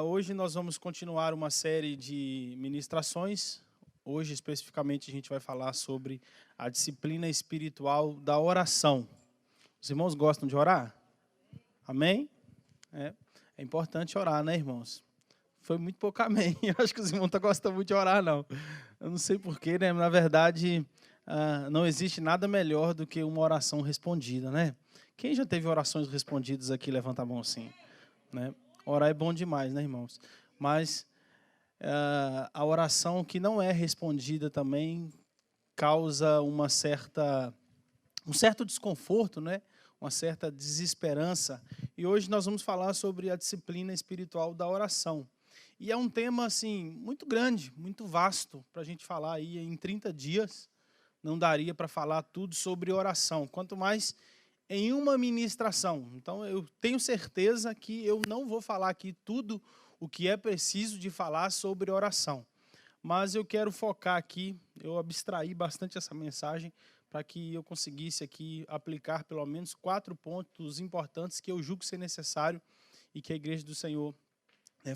Hoje nós vamos continuar uma série de ministrações. Hoje, especificamente, a gente vai falar sobre a disciplina espiritual da oração. Os irmãos gostam de orar? Amém? É importante orar, né, irmãos? Foi muito pouco amém. Eu acho que os irmãos não gostam muito de orar, não. Eu não sei porquê, né? Na verdade, não existe nada melhor do que uma oração respondida, né? Quem já teve orações respondidas aqui, levanta a mão assim, né? Orar é bom demais, né, irmãos? Mas a oração que não é respondida também causa um certo desconforto, né? Uma certa desesperança. E hoje nós vamos falar sobre a disciplina espiritual da oração. E é um tema assim muito grande, muito vasto para a gente falar aí em 30 dias. Não daria para falar tudo sobre oração, quanto mais em uma ministração. Então, eu tenho certeza que eu não vou falar aqui tudo o que é preciso de falar sobre oração. Mas eu quero focar aqui, eu abstraí bastante essa mensagem para que eu conseguisse aqui aplicar pelo menos 4 pontos importantes que eu julgo ser necessário e que a Igreja do Senhor,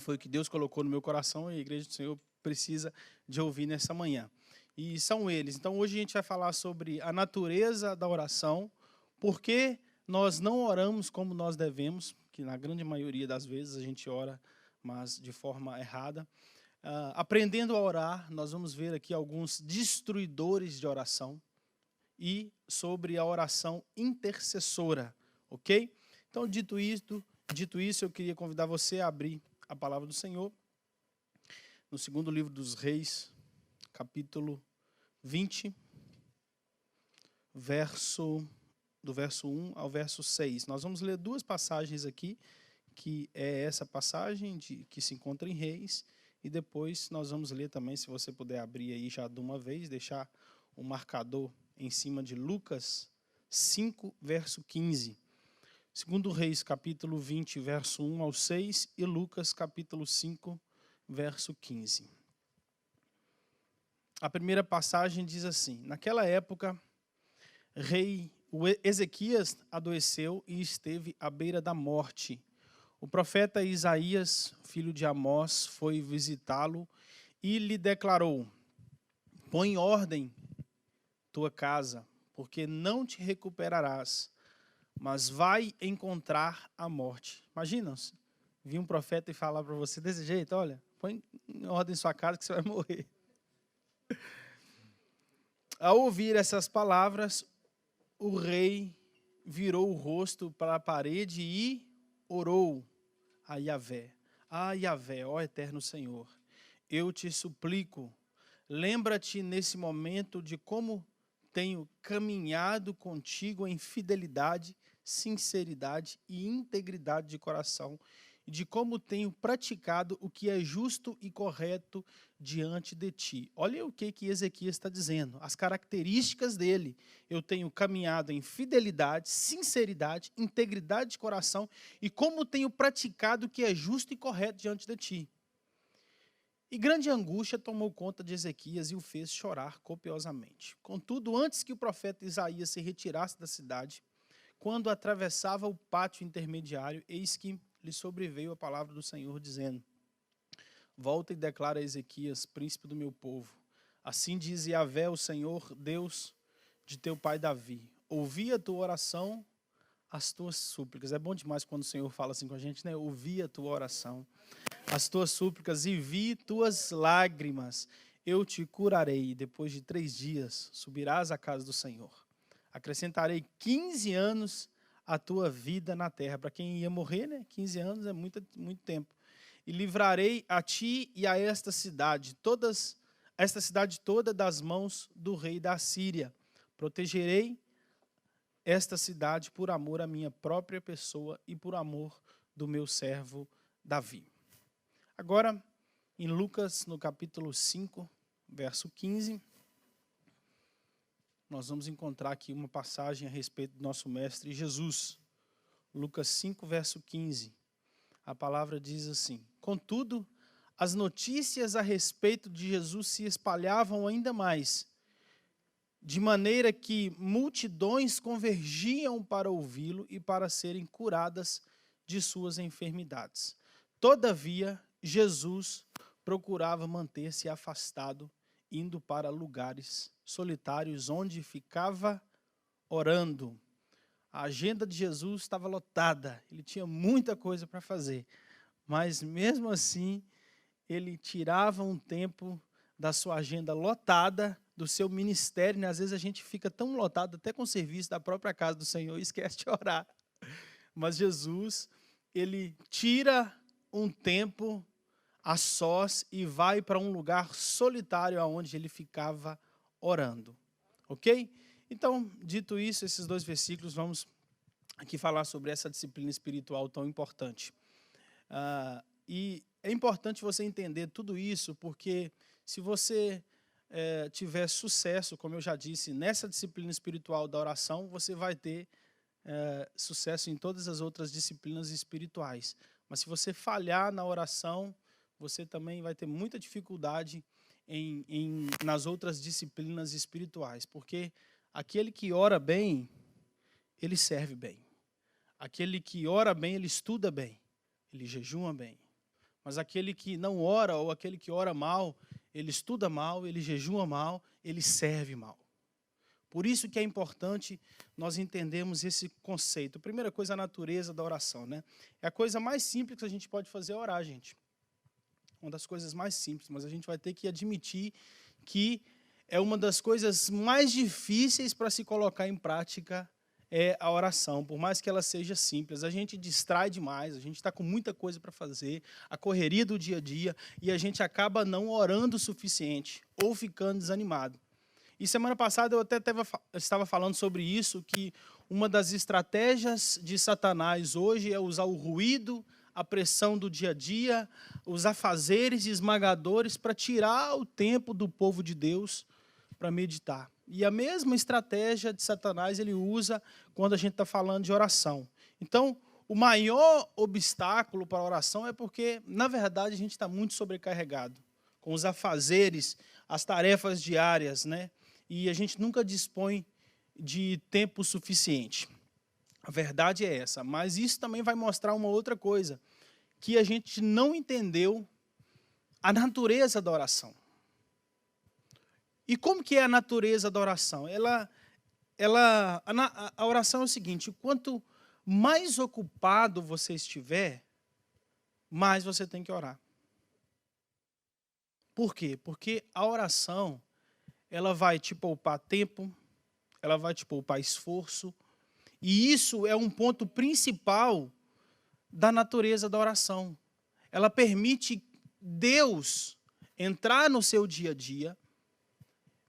foi o que Deus colocou no meu coração e a Igreja do Senhor precisa de ouvir nessa manhã. E são eles. Então, hoje a gente vai falar sobre a natureza da oração, por que nós não oramos como nós devemos, que na grande maioria das vezes a gente ora, mas de forma errada. Aprendendo a orar, nós vamos ver aqui alguns destruidores de oração e sobre a oração intercessora, ok? Então, dito isso, eu queria convidar você a abrir a palavra do Senhor no segundo livro dos Reis, capítulo 20, do verso 1 ao verso 6. Nós vamos ler duas passagens aqui, que é essa passagem que se encontra em Reis, e depois nós vamos ler também, se você puder abrir aí já de uma vez, deixar um marcador em cima de Lucas 5, verso 15. Segundo Reis, capítulo 20, verso 1 ao 6, e Lucas, capítulo 5, verso 15. A primeira passagem diz assim: naquela época, rei Ezequias adoeceu e esteve à beira da morte. O profeta Isaías, filho de Amós, foi visitá-lo e lhe declarou: põe em ordem tua casa, porque não te recuperarás, mas vai encontrar a morte. Imagina, vir um profeta e falar para você desse jeito: olha, põe em ordem sua casa que você vai morrer. Ao ouvir essas palavras, o rei virou o rosto para a parede e orou a Yahvé. Ah, Yahvé, ó eterno Senhor, eu te suplico, lembra-te nesse momento de como tenho caminhado contigo em fidelidade, sinceridade e integridade de coração, e de como tenho praticado o que é justo e correto diante de ti. Olha o que Ezequias está dizendo, as características dele. Eu tenho caminhado em fidelidade, sinceridade, integridade de coração, e como tenho praticado o que é justo e correto diante de ti. E grande angústia tomou conta de Ezequias e o fez chorar copiosamente. Contudo, antes que o profeta Isaías se retirasse da cidade, quando atravessava o pátio intermediário, eis que lhe sobreveio a palavra do Senhor, dizendo: volta e declara a Ezequias, príncipe do meu povo. Assim diz Yahvé, o Senhor, Deus de teu pai Davi: ouvi a tua oração, as tuas súplicas. É bom demais quando o Senhor fala assim com a gente, né? Ouvi a tua oração, as tuas súplicas, e vi tuas lágrimas. Eu te curarei. Depois de 3 dias subirás à casa do Senhor. Acrescentarei 15 anos à tua vida na terra. Para quem ia morrer, né? 15 anos é muito tempo. E livrarei a ti e a esta cidade toda das mãos do rei da Síria. Protegerei esta cidade por amor à minha própria pessoa e por amor do meu servo Davi. Agora, em Lucas, no capítulo 5, verso 15, nós vamos encontrar aqui uma passagem a respeito do nosso mestre Jesus. Lucas 5, verso 15. A palavra diz assim: contudo, as notícias a respeito de Jesus se espalhavam ainda mais, de maneira que multidões convergiam para ouvi-lo e para serem curadas de suas enfermidades. Todavia, Jesus procurava manter-se afastado, indo para lugares solitários onde ficava orando. A agenda de Jesus estava lotada, ele tinha muita coisa para fazer, mas mesmo assim, ele tirava um tempo da sua agenda lotada, do seu ministério, né? Às vezes a gente fica tão lotado até com o serviço da própria casa do Senhor e esquece de orar. Mas Jesus, ele tira um tempo a sós e vai para um lugar solitário aonde ele ficava orando. Ok? Então, dito isso, esses 2 versículos, vamos aqui falar sobre essa disciplina espiritual tão importante. E é importante você entender tudo isso, porque se você tiver sucesso, como eu já disse, nessa disciplina espiritual da oração, você vai ter sucesso em todas as outras disciplinas espirituais. Mas se você falhar na oração, você também vai ter muita dificuldade nas outras disciplinas espirituais, porque aquele que ora bem, ele serve bem. Aquele que ora bem, ele estuda bem, ele jejuma bem. Mas aquele que não ora, ou aquele que ora mal, ele estuda mal, ele jejuma mal, ele serve mal. Por isso que é importante nós entendermos esse conceito. Primeira coisa, a natureza da oração, né? É a coisa mais simples que a gente pode fazer é orar, gente. Uma das coisas mais simples, mas a gente vai ter que admitir que é uma das coisas mais difíceis para se colocar em prática é a oração. Por mais que ela seja simples, a gente distrai demais, a gente está com muita coisa para fazer, a correria do dia a dia, e a gente acaba não orando o suficiente ou ficando desanimado. E semana passada eu até estava falando sobre isso, que uma das estratégias de Satanás hoje é usar o ruído, a pressão do dia a dia, os afazeres esmagadores para tirar o tempo do povo de Deus para meditar. E a mesma estratégia de Satanás ele usa quando a gente está falando de oração. Então, o maior obstáculo para a oração é porque, na verdade, a gente está muito sobrecarregado com os afazeres, as tarefas diárias, né? E a gente nunca dispõe de tempo suficiente. A verdade é essa, mas isso também vai mostrar uma outra coisa, que a gente não entendeu a natureza da oração. E como que é a natureza da oração? A oração é o seguinte, quanto mais ocupado você estiver, mais você tem que orar. Por quê? Porque a oração, ela vai te poupar tempo, ela vai te poupar esforço, e isso é um ponto principal da natureza da oração. Ela permite Deus entrar no seu dia a dia,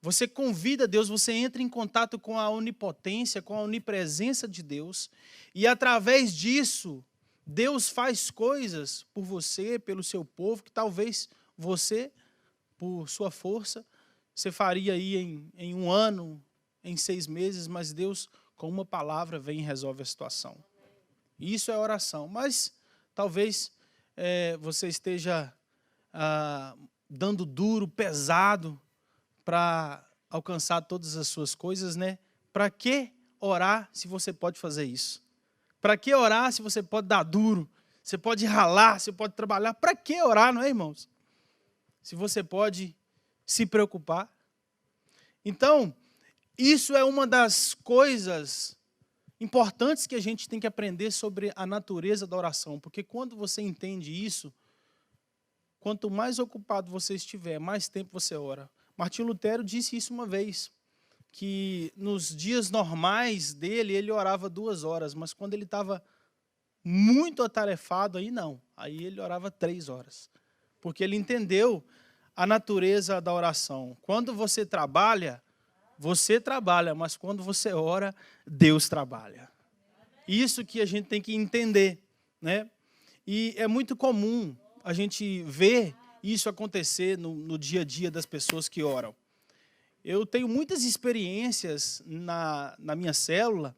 você convida Deus, você entra em contato com a onipotência, com a onipresença de Deus, e através disso, Deus faz coisas por você, pelo seu povo, que talvez você, por sua força, você faria aí em 1 ano, em 6 meses, mas Deus, com uma palavra, vem e resolve a situação. Isso é oração, mas talvez você esteja dando duro, pesado, para alcançar todas as suas coisas, né? Para que orar se você pode fazer isso? Para que orar se você pode dar duro? Você pode ralar, você pode trabalhar. Para que orar, não é, irmãos? Se você pode se preocupar. Então, isso é uma das coisas importantes que a gente tem que aprender sobre a natureza da oração, porque quando você entende isso, quanto mais ocupado você estiver, mais tempo você ora. Martinho Lutero disse isso uma vez, que nos dias normais dele, ele orava 2 horas, mas quando ele estava muito atarefado, aí não, aí ele orava 3 horas, porque ele entendeu a natureza da oração. Quando você trabalha, mas quando você ora, Deus trabalha. Isso que a gente tem que entender, né? E é muito comum a gente ver isso acontecer no dia a dia das pessoas que oram. Eu tenho muitas experiências na minha célula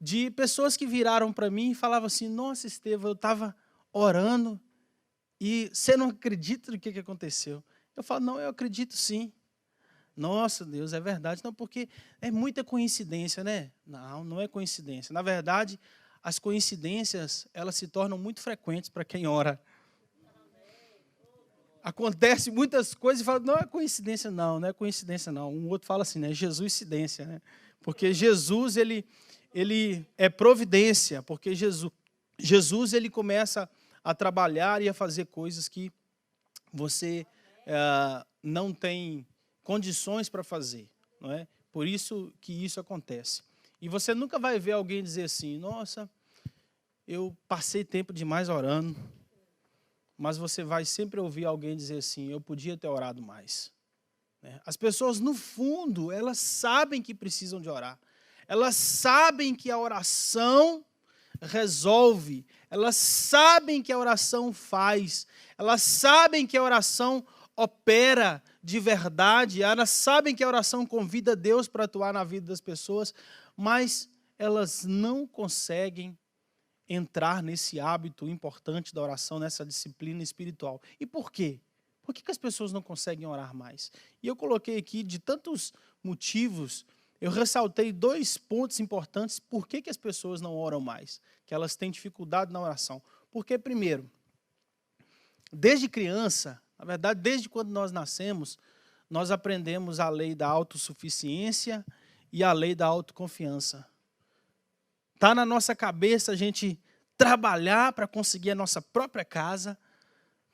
de pessoas que viraram para mim e falavam assim, nossa, Estevão, eu estava orando e você não acredita no que aconteceu? Eu falo, não, eu acredito sim. Nossa, Deus, é verdade. Não, porque é muita coincidência, né? Não, não é coincidência. Na verdade, as coincidências, elas se tornam muito frequentes para quem ora. acontece muitas coisas e fala, não é coincidência não, não é coincidência não. Um outro fala assim, né? Jesus-cidência, né? Porque Jesus, ele é providência, porque Jesus ele começa a trabalhar e a fazer coisas que você não tem condições para fazer, não é? Por isso que isso acontece. E você nunca vai ver alguém dizer assim, nossa, eu passei tempo demais orando, mas você vai sempre ouvir alguém dizer assim, eu podia ter orado mais. As pessoas, no fundo, elas sabem que precisam de orar. Elas sabem que a oração resolve. Elas sabem que a oração faz. Elas sabem que a oração opera de verdade. Elas sabem que a oração convida Deus para atuar na vida das pessoas, mas elas não conseguem entrar nesse hábito importante da oração, nessa disciplina espiritual. E por quê? Por que as pessoas não conseguem orar mais? E eu coloquei aqui, de tantos motivos, eu ressaltei 2 pontos importantes por que as pessoas não oram mais, que elas têm dificuldade na oração. Porque, primeiro, desde criança, na verdade, desde quando nós nascemos, nós aprendemos a lei da autossuficiência e a lei da autoconfiança. Está na nossa cabeça a gente trabalhar para conseguir a nossa própria casa,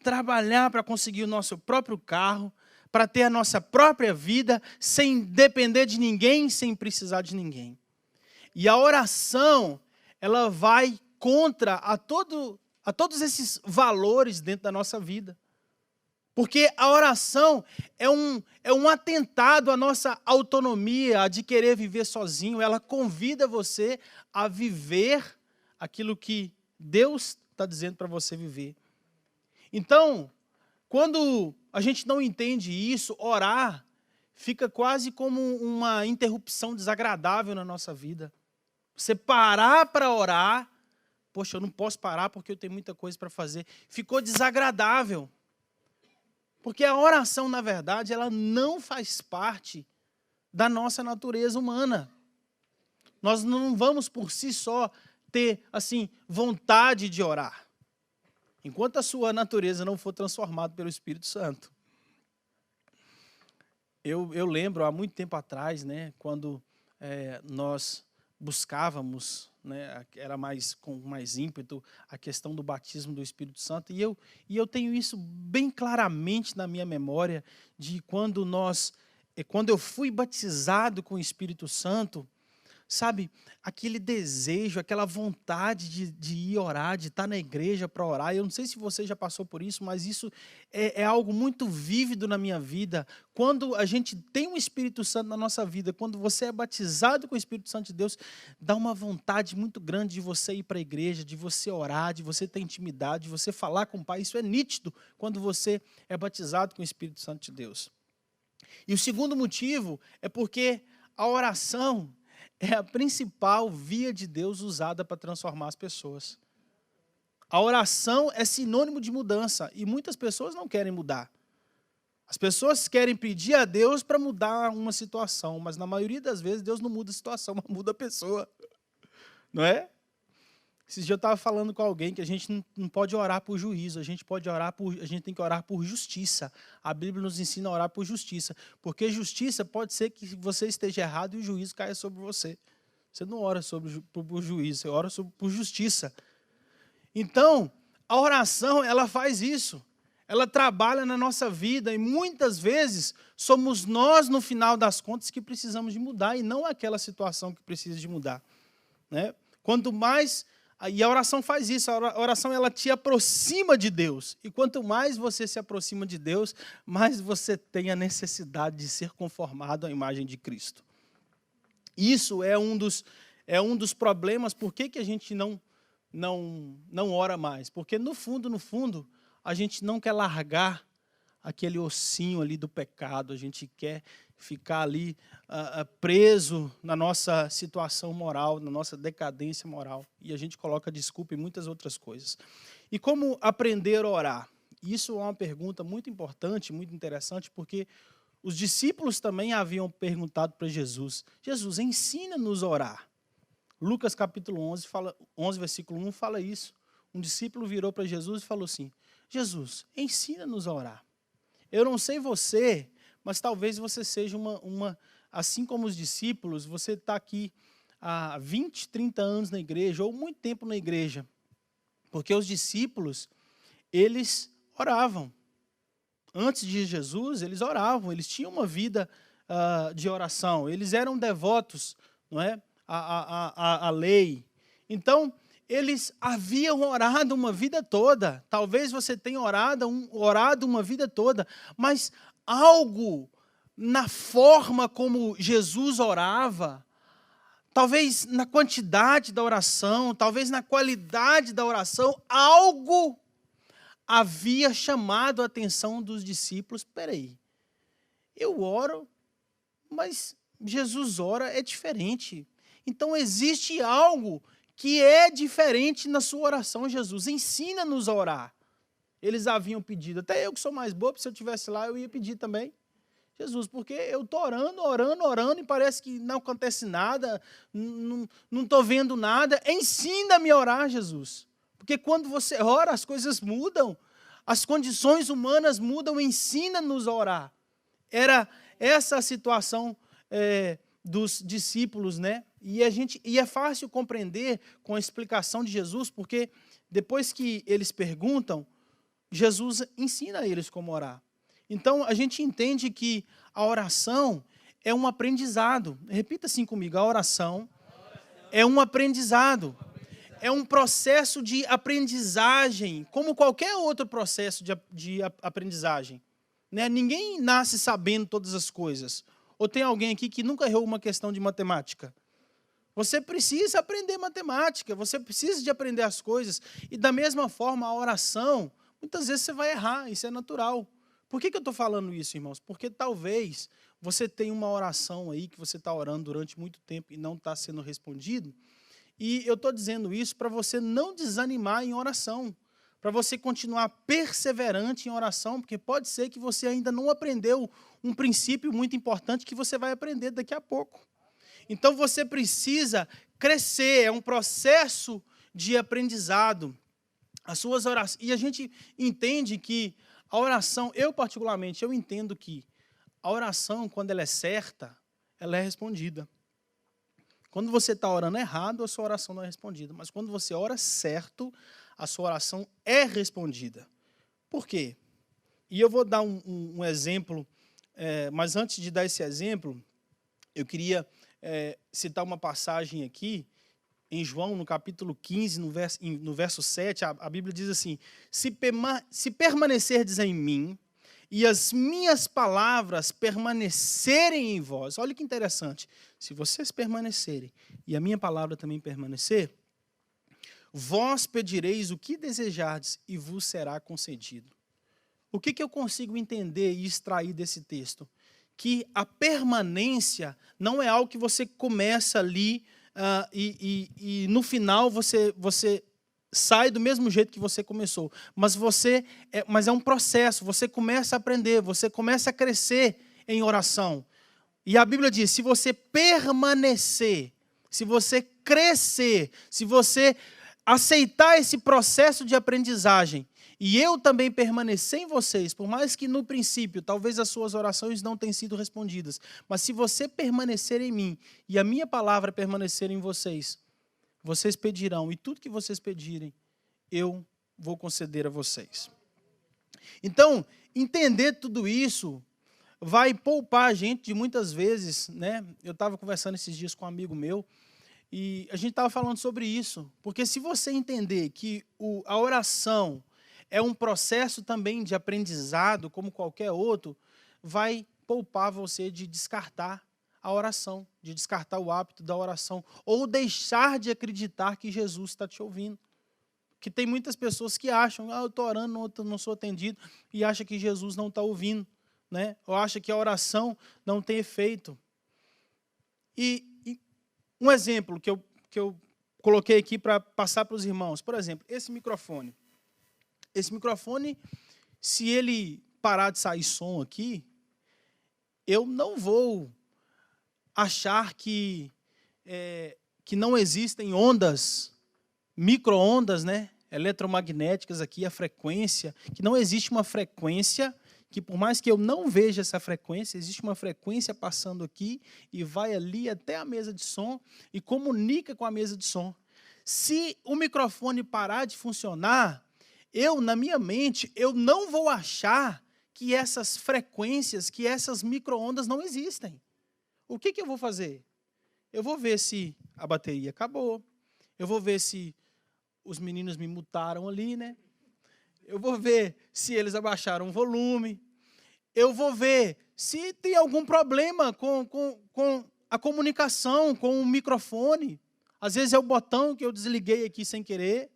trabalhar para conseguir o nosso próprio carro, para ter a nossa própria vida, sem depender de ninguém, sem precisar de ninguém. E a oração, ela vai contra a todos esses valores dentro da nossa vida. Porque a oração é um atentado à nossa autonomia, a de querer viver sozinho. Ela convida você a viver aquilo que Deus está dizendo para você viver. Então, quando a gente não entende isso, orar fica quase como uma interrupção desagradável na nossa vida. Você parar para orar, poxa, eu não posso parar porque eu tenho muita coisa para fazer. Ficou desagradável. Porque a oração, na verdade, ela não faz parte da nossa natureza humana. Nós não vamos por si só ter, assim, vontade de orar, enquanto a sua natureza não for transformada pelo Espírito Santo. Eu lembro, há muito tempo atrás, né, quando nós buscávamos, né, era com mais ímpeto, a questão do batismo do Espírito Santo, e eu tenho isso bem claramente na minha memória, de quando eu fui batizado com o Espírito Santo, sabe, aquele desejo, aquela vontade de ir orar, de estar na igreja para orar. Eu não sei se você já passou por isso, mas isso é algo muito vívido na minha vida. Quando a gente tem o Espírito Santo na nossa vida, quando você é batizado com o Espírito Santo de Deus, dá uma vontade muito grande de você ir para a igreja, de você orar, de você ter intimidade, de você falar com o Pai. Isso é nítido quando você é batizado com o Espírito Santo de Deus. E o segundo motivo é porque a oração é a principal via de Deus usada para transformar as pessoas. A oração é sinônimo de mudança e muitas pessoas não querem mudar. As pessoas querem pedir a Deus para mudar uma situação, mas na maioria das vezes Deus não muda a situação, mas muda a pessoa. Não é? Esses dias eu estava falando com alguém que a gente não pode orar por juízo, a gente tem que orar por justiça. A Bíblia nos ensina a orar por justiça, porque justiça pode ser que você esteja errado e o juízo caia sobre você. Você não ora por juízo, você ora por justiça. Então, a oração, ela faz isso. Ela trabalha na nossa vida e muitas vezes somos nós, no final das contas, que precisamos de mudar e não aquela situação que precisa de mudar. Né? Quanto mais... E a oração faz isso, a oração ela te aproxima de Deus. E quanto mais você se aproxima de Deus, mais você tem a necessidade de ser conformado à imagem de Cristo. Isso é um dos problemas, por que a gente não ora mais? Porque no fundo, a gente não quer largar aquele ossinho ali do pecado, a gente quer ficar ali preso na nossa situação moral, na nossa decadência moral. E a gente coloca desculpa em muitas outras coisas. E como aprender a orar? Isso é uma pergunta muito importante, muito interessante, porque os discípulos também haviam perguntado para Jesus, Jesus, ensina-nos a orar. Lucas capítulo 11, versículo 1, fala isso. Um discípulo virou para Jesus e falou assim, Jesus, ensina-nos a orar. Eu não sei você, mas talvez você seja assim como os discípulos, você está aqui há 20, 30 anos na igreja, ou muito tempo na igreja. Porque os discípulos, eles oravam. Antes de Jesus, eles oravam, eles tinham uma vida de oração, eles eram devotos, não é? A lei. Então, eles haviam orado uma vida toda. Talvez você tenha orado uma vida toda, mas algo na forma como Jesus orava, talvez na quantidade da oração, talvez na qualidade da oração, algo havia chamado a atenção dos discípulos. Espera aí, eu oro, mas Jesus ora é diferente. Então existe algo que é diferente na sua oração, Jesus. Ensina-nos a orar. Eles haviam pedido, até eu que sou mais bobo, se eu estivesse lá, eu ia pedir também. Jesus, porque eu estou orando, e parece que não acontece nada, não estou vendo nada. Ensina-me a orar, Jesus. Porque quando você ora, as coisas mudam, as condições humanas mudam, ensina-nos a orar. Era essa a situação dos discípulos, né? E é fácil compreender com a explicação de Jesus, porque depois que eles perguntam, Jesus ensina a eles como orar. Então, a gente entende que a oração é um aprendizado. Repita assim comigo, a oração é um aprendizado. É um processo de aprendizagem, como qualquer outro processo de aprendizagem. Né? Ninguém nasce sabendo todas as coisas. Ou tem alguém aqui que nunca errou uma questão de matemática? Você precisa aprender matemática, você precisa de aprender as coisas. E da mesma forma, a oração, muitas vezes você vai errar, isso é natural. Por que eu estou falando isso, irmãos? Porque talvez você tenha uma oração aí que você está orando durante muito tempo e não está sendo respondido. E eu estou dizendo isso para você não desanimar em oração, para você continuar perseverante em oração, porque pode ser que você ainda não aprendeu um princípio muito importante que você vai aprender daqui a pouco. Então você precisa crescer, é um processo de aprendizado. As suas orações, e a gente entende que a oração, eu particularmente, eu entendo que a oração, quando ela é certa, ela é respondida. Quando você está orando errado, a sua oração não é respondida. Mas quando você ora certo, a sua oração é respondida. Por quê? E eu vou dar um exemplo, mas antes de dar esse exemplo, eu queria citar uma passagem aqui, em João, no capítulo 15, no verso 7, a Bíblia diz assim: se permanecerdes em mim, e as minhas palavras permanecerem em vós. Olha que interessante. Se vocês permanecerem, e a minha palavra também permanecer, vós pedireis o que desejardes, e vos será concedido. O que eu consigo entender e extrair desse texto? Que a permanência não é algo que você começa ali, e no final você sai do mesmo jeito que você começou. Mas é um processo, você começa a aprender, você começa a crescer em oração. E a Bíblia diz, se você permanecer, se você crescer, se você aceitar esse processo de aprendizagem, e eu também permanecer em vocês, por mais que no princípio talvez as suas orações não tenham sido respondidas, mas se você permanecer em mim e a minha palavra permanecer em vocês, vocês pedirão, e tudo que vocês pedirem, eu vou conceder a vocês. Então, entender tudo isso vai poupar a gente de muitas vezes, né? Eu estava conversando esses dias com um amigo meu, e a gente estava falando sobre isso, porque se você entender que a oração é um processo também de aprendizado, como qualquer outro, vai poupar você de descartar a oração, de descartar o hábito da oração, ou deixar de acreditar que Jesus está te ouvindo. Que tem muitas pessoas que acham, eu estou orando, não sou atendido, e acham que Jesus não está ouvindo, né? Ou acham que a oração não tem efeito. E um exemplo que eu coloquei aqui para passar para os irmãos, por exemplo, esse microfone. Esse microfone, se ele parar de sair som aqui, eu não vou achar que não existem ondas, micro-ondas, né, eletromagnéticas aqui, a frequência, que não existe uma frequência que por mais que eu não veja essa frequência, existe uma frequência passando aqui e vai ali até a mesa de som e comunica com a mesa de som. Se o microfone parar de funcionar, na minha mente, eu não vou achar que essas frequências, que essas micro-ondas não existem. O que eu vou fazer? Eu vou ver se a bateria acabou, eu vou ver se os meninos me mutaram ali, né? Eu vou ver se eles abaixaram o volume, eu vou ver se tem algum problema com a comunicação, com o microfone. Às vezes é o botão que eu desliguei aqui sem querer.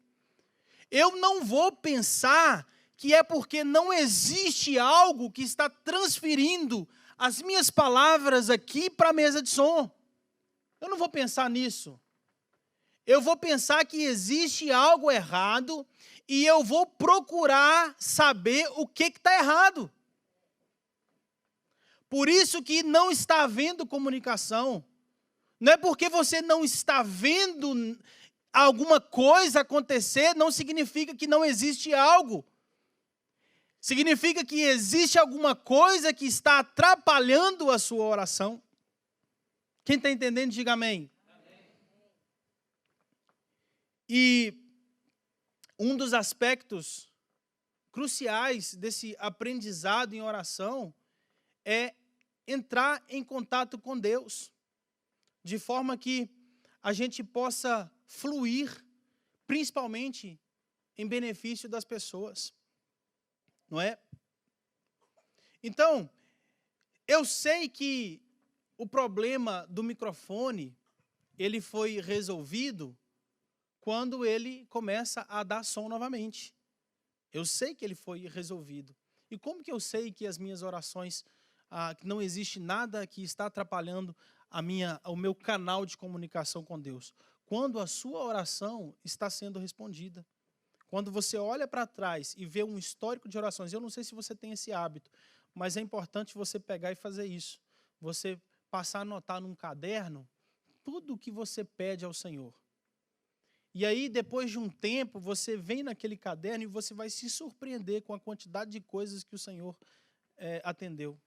Eu não vou pensar que é porque não existe algo que está transferindo as minhas palavras aqui para a mesa de som. Eu não vou pensar nisso. Eu vou pensar que existe algo errado e eu vou procurar saber o que está errado. Por isso que não está havendo comunicação. Não é porque você não está vendo alguma coisa acontecer, não significa que não existe algo. Significa que existe alguma coisa que está atrapalhando a sua oração. Quem está entendendo, diga amém. E um dos aspectos cruciais desse aprendizado em oração é entrar em contato com Deus, de forma que a gente possa fluir, principalmente em benefício das pessoas, não é? Então, eu sei que o problema do microfone, ele foi resolvido quando ele começa a dar som novamente. Eu sei que ele foi resolvido. E como que eu sei que as minhas orações, que não existe nada que está atrapalhando o meu canal de comunicação com Deus? Quando a sua oração está sendo respondida. Quando você olha para trás e vê um histórico de orações, eu não sei se você tem esse hábito, mas é importante você pegar e fazer isso. Você passar a anotar num caderno tudo o que você pede ao Senhor. E aí, depois de um tempo, você vem naquele caderno e você vai se surpreender com a quantidade de coisas que o Senhor atendeu.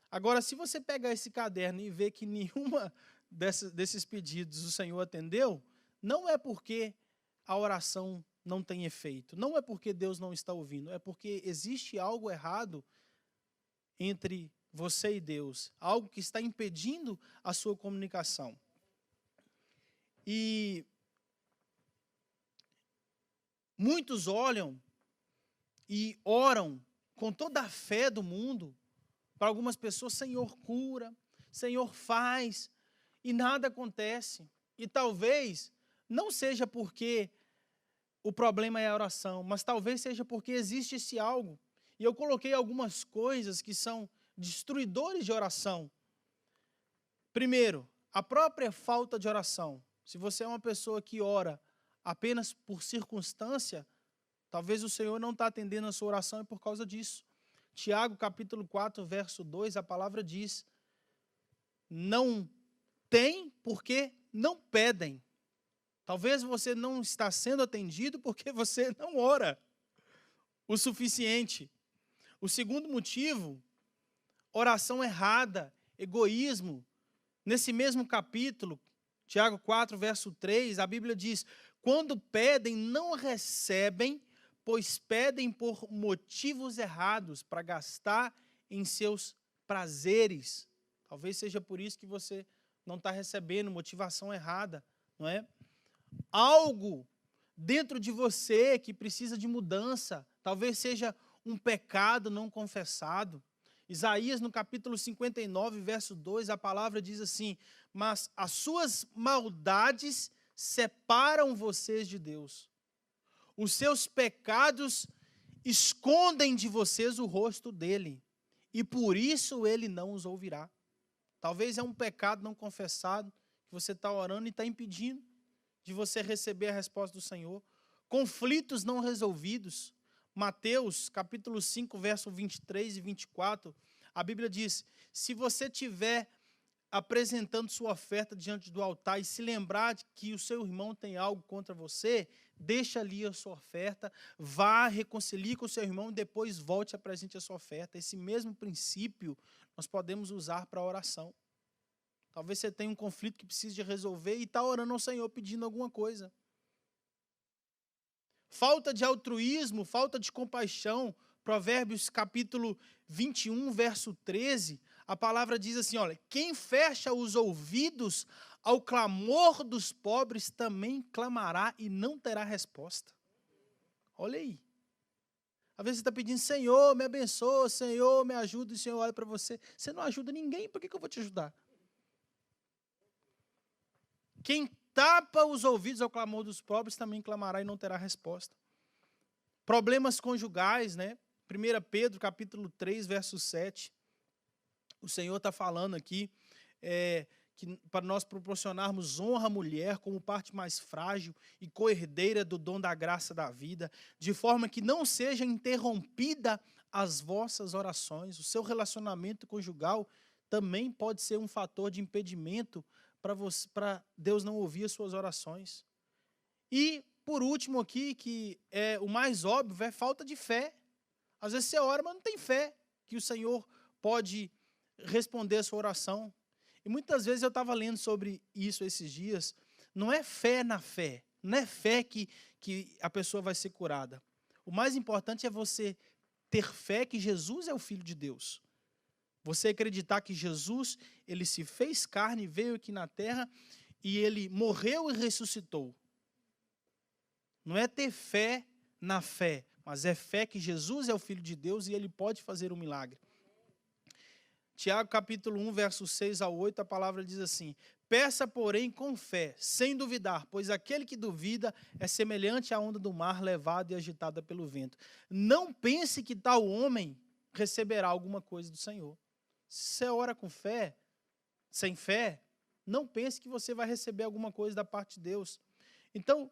Agora, se você pegar esse caderno e ver que nenhuma desses pedidos o Senhor atendeu, não é porque a oração não tem efeito, não é porque Deus não está ouvindo, é porque existe algo errado entre você e Deus, algo que está impedindo a sua comunicação. E muitos olham e oram com toda a fé do mundo. Para algumas pessoas, Senhor cura, Senhor faz, e nada acontece. E talvez não seja porque o problema é a oração, mas talvez seja porque existe esse algo. E eu coloquei algumas coisas que são destruidores de oração. Primeiro, a própria falta de oração. Se você é uma pessoa que ora apenas por circunstância, talvez o Senhor não está atendendo a sua oração, é por causa disso. Tiago, capítulo 4, verso 2, a palavra diz: não tem porque não pedem. Talvez você não está sendo atendido porque você não ora o suficiente. O segundo motivo, oração errada, egoísmo. Nesse mesmo capítulo, Tiago 4, verso 3, a Bíblia diz: quando pedem, não recebem, pois pedem por motivos errados, para gastar em seus prazeres. Talvez seja por isso que você não está recebendo, motivação errada, não é? Algo dentro de você que precisa de mudança, talvez seja um pecado não confessado. Isaías, no capítulo 59, verso 2, a palavra diz assim: mas as suas maldades separam vocês de Deus. Os seus pecados escondem de vocês o rosto dele, e por isso ele não os ouvirá. Talvez é um pecado não confessado, que você está orando e está impedindo de você receber a resposta do Senhor. Conflitos não resolvidos. Mateus, capítulo 5, verso 23 e 24, a Bíblia diz: se você estiver apresentando sua oferta diante do altar e se lembrar de que o seu irmão tem algo contra você, deixa ali a sua oferta, vá, reconcilie com o seu irmão e depois volte e apresente a sua oferta. Esse mesmo princípio nós podemos usar para a oração. Talvez você tenha um conflito que precise de resolver e está orando ao Senhor pedindo alguma coisa. Falta de altruísmo, falta de compaixão. Provérbios capítulo 21, verso 13, a palavra diz assim, olha, quem fecha os ouvidos ao clamor dos pobres também clamará e não terá resposta. Olha aí. Às vezes você está pedindo, Senhor, me abençoa, Senhor, me ajuda, e o Senhor olha para você. Você não ajuda ninguém, por que eu vou te ajudar? Quem tapa os ouvidos ao clamor dos pobres também clamará e não terá resposta. Problemas conjugais, né? 1 Pedro, capítulo 3, verso 7. O Senhor está falando aqui que para nós proporcionarmos honra à mulher como parte mais frágil e co-herdeira do dom da graça da vida, de forma que não seja interrompida as vossas orações. O seu relacionamento conjugal também pode ser um fator de impedimento para Deus não ouvir as suas orações. E, por último aqui, que é o mais óbvio, é falta de fé. Às vezes você ora, mas não tem fé que o Senhor pode responder a sua oração. E muitas vezes eu estava lendo sobre isso esses dias. Não é fé na fé. Não é fé que a pessoa vai ser curada. O mais importante é você ter fé que Jesus é o Filho de Deus. Você acreditar que Jesus, ele se fez carne, veio aqui na terra e ele morreu e ressuscitou. Não é ter fé na fé, mas é fé que Jesus é o Filho de Deus e ele pode fazer um milagre. Tiago capítulo 1, versos 6 a 8, a palavra diz assim, peça, porém, com fé, sem duvidar, pois aquele que duvida é semelhante à onda do mar levada e agitada pelo vento. Não pense que tal homem receberá alguma coisa do Senhor. Se você ora com fé, sem fé, não pense que você vai receber alguma coisa da parte de Deus. Então,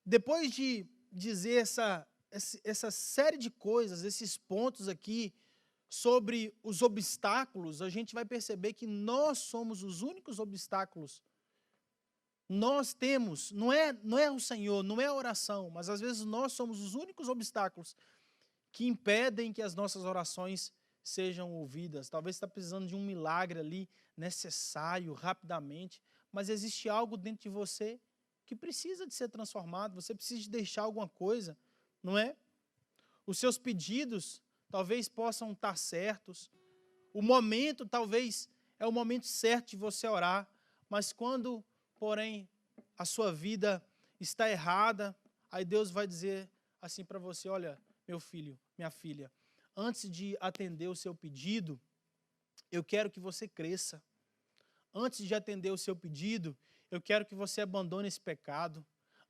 depois de dizer essa série de coisas, esses pontos aqui, sobre os obstáculos, a gente vai perceber que nós somos os únicos obstáculos. Nós temos, não é o Senhor, não é a oração, mas às vezes nós somos os únicos obstáculos que impedem que as nossas orações sejam ouvidas. Talvez você está precisando de um milagre ali, necessário, rapidamente, mas existe algo dentro de você que precisa de ser transformado, você precisa de deixar alguma coisa, não é? Os seus pedidos talvez possam estar certos, o momento talvez é o momento certo de você orar, mas quando, porém, a sua vida está errada, aí Deus vai dizer assim para você, olha, meu filho, minha filha, antes de atender o seu pedido, eu quero que você cresça. Antes de atender o seu pedido, eu quero que você abandone esse pecado.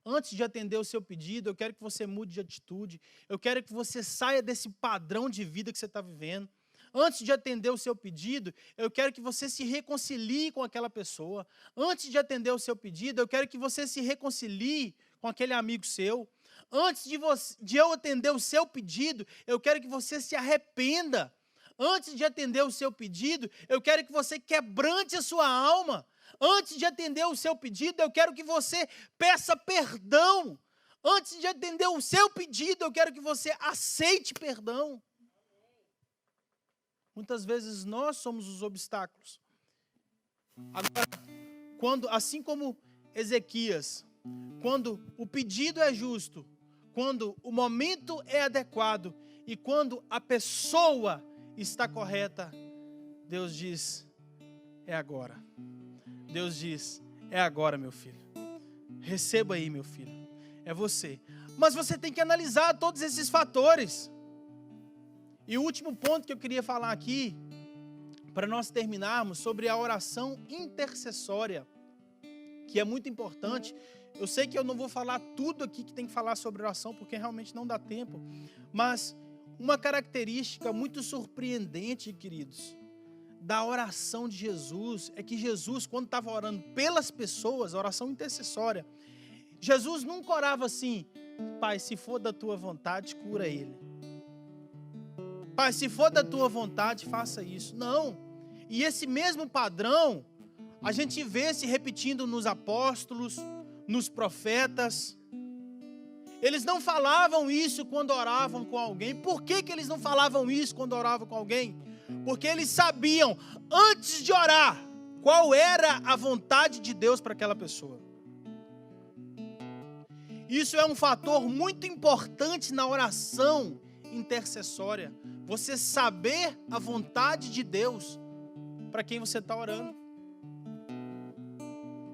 Antes de atender o seu pedido, eu quero que você mude de atitude. Eu quero que você saia desse padrão de vida que você está vivendo. Antes de atender o seu pedido, eu quero que você se reconcilie com aquela pessoa. Antes de atender o seu pedido, eu quero que você se reconcilie com aquele amigo seu. Antes de eu atender o seu pedido, eu quero que você se arrependa. Antes de atender o seu pedido, eu quero que você quebrante a sua alma. Antes de atender o seu pedido, eu quero que você peça perdão. Antes de atender o seu pedido, eu quero que você aceite perdão. Muitas vezes nós somos os obstáculos. Agora, assim como Ezequias, quando o pedido é justo, quando o momento é adequado e quando a pessoa está correta, Deus diz, é agora. Deus diz, é agora, meu filho. Receba aí, meu filho. É você. Mas você tem que analisar todos esses fatores. E o último ponto que eu queria falar aqui, para nós terminarmos, sobre a oração intercessória, que é muito importante. Eu sei que eu não vou falar tudo aqui que tem que falar sobre oração, porque realmente não dá tempo. Mas uma característica muito surpreendente, queridos, da oração de Jesus, é que Jesus, quando estava orando pelas pessoas, a oração intercessória, Jesus nunca orava assim, Pai, se for da tua vontade, cura ele. Pai, se for da tua vontade, faça isso. Não. E esse mesmo padrão, a gente vê se repetindo nos apóstolos, nos profetas. Eles não falavam isso quando oravam com alguém. Por que eles não falavam isso quando oravam com alguém? Porque eles sabiam, antes de orar, qual era a vontade de Deus para aquela pessoa. Isso é um fator muito importante na oração intercessória. Você saber a vontade de Deus para quem você está orando.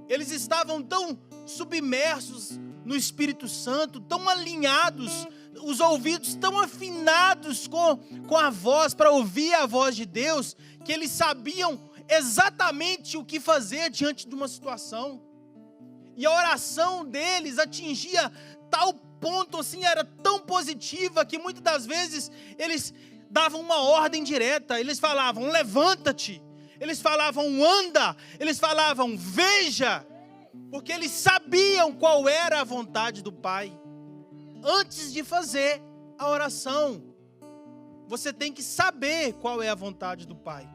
Eles estavam tão submersos no Espírito Santo, tão alinhados, os ouvidos tão afinados com a voz, para ouvir a voz de Deus, que eles sabiam exatamente o que fazer diante de uma situação. E a oração deles atingia tal ponto, assim, era tão positiva, que muitas das vezes eles davam uma ordem direta. Eles falavam, levanta-te. Eles falavam, anda. Eles falavam, veja. Porque eles sabiam qual era a vontade do Pai. Antes de fazer a oração, você tem que saber qual é a vontade do Pai.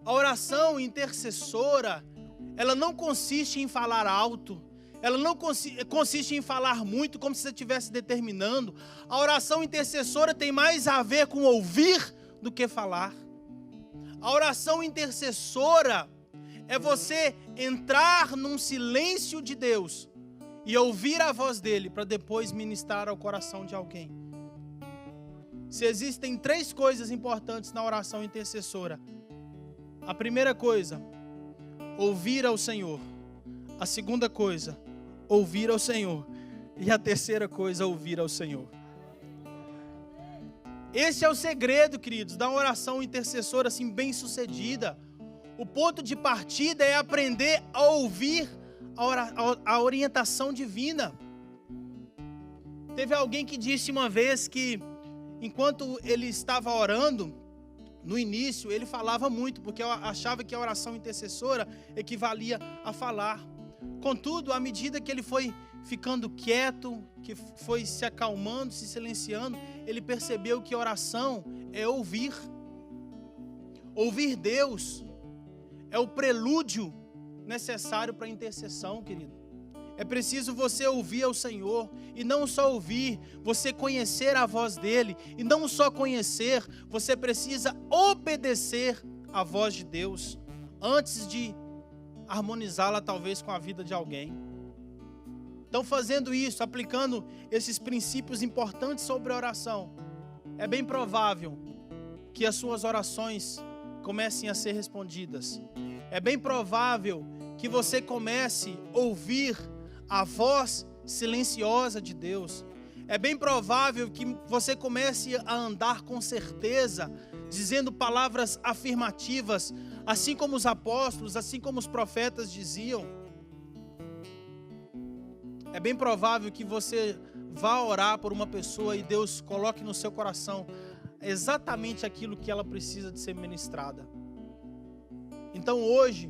A oração intercessora, ela não consiste em falar alto, ela não consiste em falar muito, como se você estivesse determinando. A oração intercessora tem mais a ver com ouvir do que falar. A oração intercessora é você entrar num silêncio de Deus e ouvir a voz dele para depois ministrar ao coração de alguém. Se existem 3 coisas importantes na oração intercessora: a primeira coisa, ouvir ao Senhor. A segunda coisa, ouvir ao Senhor. E a terceira coisa, ouvir ao Senhor. Esse é o segredo, queridos, da oração intercessora assim bem sucedida. O ponto de partida é aprender a ouvir a orientação divina. Teve alguém que disse uma vez que, enquanto ele estava orando, no início ele falava muito, porque eu achava que a oração intercessora equivalia a falar. Contudo, à medida que ele foi ficando quieto, que foi se acalmando, se silenciando, ele percebeu que oração é ouvir. Ouvir Deus é o prelúdio necessário para a intercessão, querido. É preciso você ouvir ao Senhor, e não só ouvir, você conhecer a voz dele, e não só conhecer, você precisa obedecer à voz de Deus, antes de harmonizá-la talvez com a vida de alguém. Então, fazendo isso, aplicando esses princípios importantes sobre a oração, é bem provável que as suas orações comecem a ser respondidas. É bem provável que você comece a ouvir a voz silenciosa de Deus. É bem provável que você comece a andar com certeza, dizendo palavras afirmativas, assim como os apóstolos, assim como os profetas diziam. É bem provável que você vá orar por uma pessoa e Deus coloque no seu coração exatamente aquilo que ela precisa de ser ministrada. Então hoje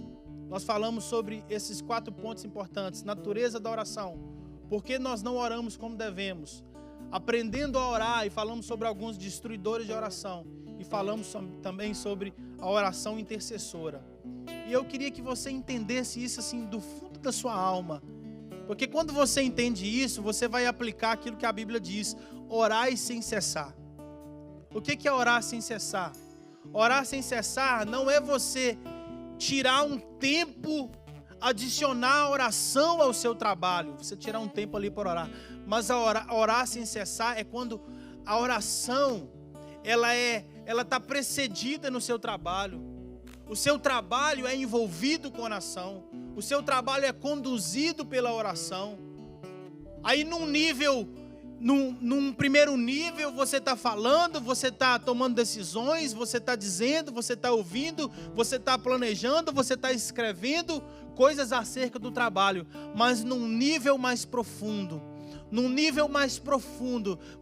nós falamos sobre esses 4 pontos importantes: natureza da oração, por que nós não oramos como devemos, aprendendo a orar, e falamos sobre alguns destruidores de oração, e falamos também sobre a oração intercessora. E eu queria que você entendesse isso assim do fundo da sua alma, porque quando você entende isso, você vai aplicar aquilo que a Bíblia diz: orai sem cessar. O que é orar sem cessar? Orar sem cessar não é você tirar um tempo, adicionar a oração ao seu trabalho, você tirar um tempo ali para orar, mas orar sem cessar é quando a oração ela está precedida no seu trabalho. O seu trabalho é envolvido com oração, o seu trabalho é conduzido pela oração. Aí num primeiro nível, você está falando, você está tomando decisões, você está dizendo, você está ouvindo, você está planejando, você está escrevendo coisas acerca do trabalho. Mas num nível mais profundo,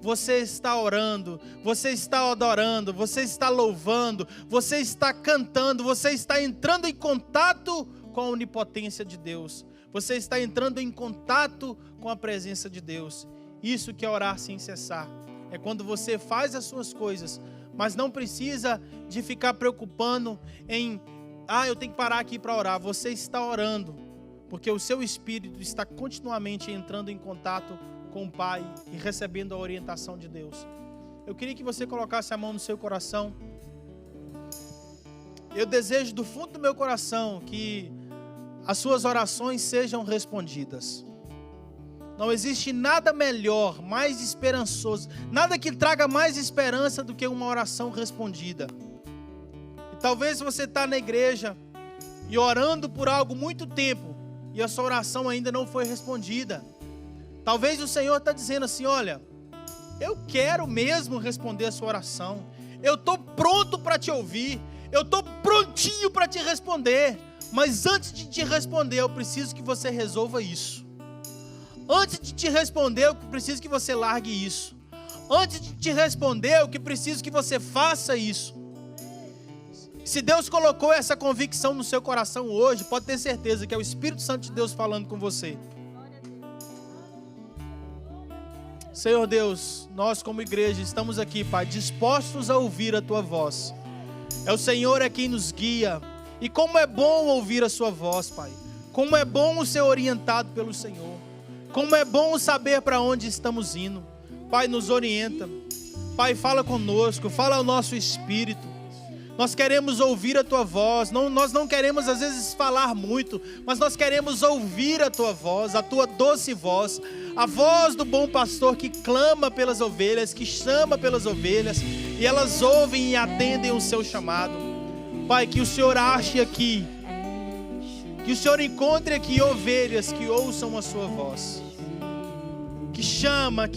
você está orando, você está adorando, você está louvando, você está cantando, você está entrando em contato com a onipotência de Deus. Você está entrando em contato com a presença de Deus. Isso que é orar sem cessar. É quando você faz as suas coisas, mas não precisa de ficar preocupando em eu tenho que parar aqui para orar. Você está orando, porque o seu espírito está continuamente entrando em contato com o Pai e recebendo a orientação de Deus. Eu queria que você colocasse a mão no seu coração. Eu desejo do fundo do meu coração que as suas orações sejam respondidas. Não existe nada melhor, mais esperançoso, nada que traga mais esperança do que uma oração respondida. E talvez você está na igreja e orando por algo muito tempo e a sua oração ainda não foi respondida. Talvez o Senhor está dizendo assim: olha, eu quero mesmo responder a sua oração. Eu estou pronto para te ouvir. Eu estou prontinho para te responder. Mas antes de te responder, eu preciso que você resolva isso. Antes de te responder, eu preciso que você largue isso. Antes de te responder, eu preciso que você faça isso. Se Deus colocou essa convicção no seu coração hoje, pode ter certeza que é o Espírito Santo de Deus falando com você. Senhor Deus, nós como igreja estamos aqui, Pai, dispostos a ouvir a Tua voz. É o Senhor é quem nos guia. E como é bom ouvir a Sua voz, Pai. Como é bom ser orientado pelo Senhor. Como é bom saber para onde estamos indo. Pai, nos orienta. Pai, fala conosco, fala ao nosso espírito. Nós queremos ouvir a Tua voz. Nós não queremos às vezes falar muito, mas nós queremos ouvir a Tua voz, a Tua doce voz. A voz do bom pastor que clama pelas ovelhas, que chama pelas ovelhas, e elas ouvem e atendem o seu chamado. Pai, que o Senhor ache aqui, que o Senhor encontre aqui ovelhas que ouçam a sua voz. Que chama,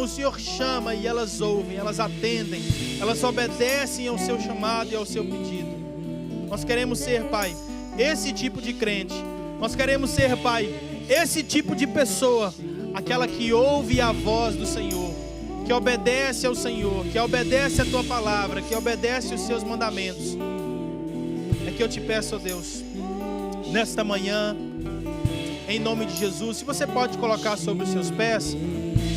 o Senhor chama e elas ouvem, elas atendem, elas obedecem ao seu chamado e ao seu pedido. Nós queremos ser, Pai, esse tipo de crente. Nós queremos ser, Pai, esse tipo de pessoa, aquela que ouve a voz do Senhor, que obedece ao Senhor, que obedece a Tua palavra, que obedece os Seus mandamentos. É que eu te peço, ó Deus, nesta manhã, em nome de Jesus, se você pode colocar sobre os seus pés,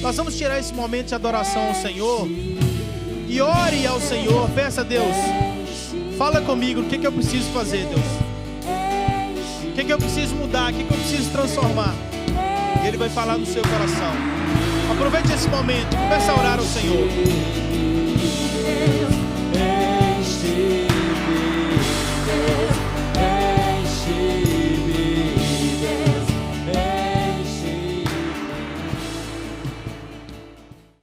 nós vamos tirar esse momento de adoração ao Senhor e ore ao Senhor, peça a Deus, fala comigo, o que eu preciso fazer, Deus? O que eu preciso mudar? O que eu preciso transformar? E Ele vai falar no seu coração. Aproveite esse momento e comece a orar ao Senhor.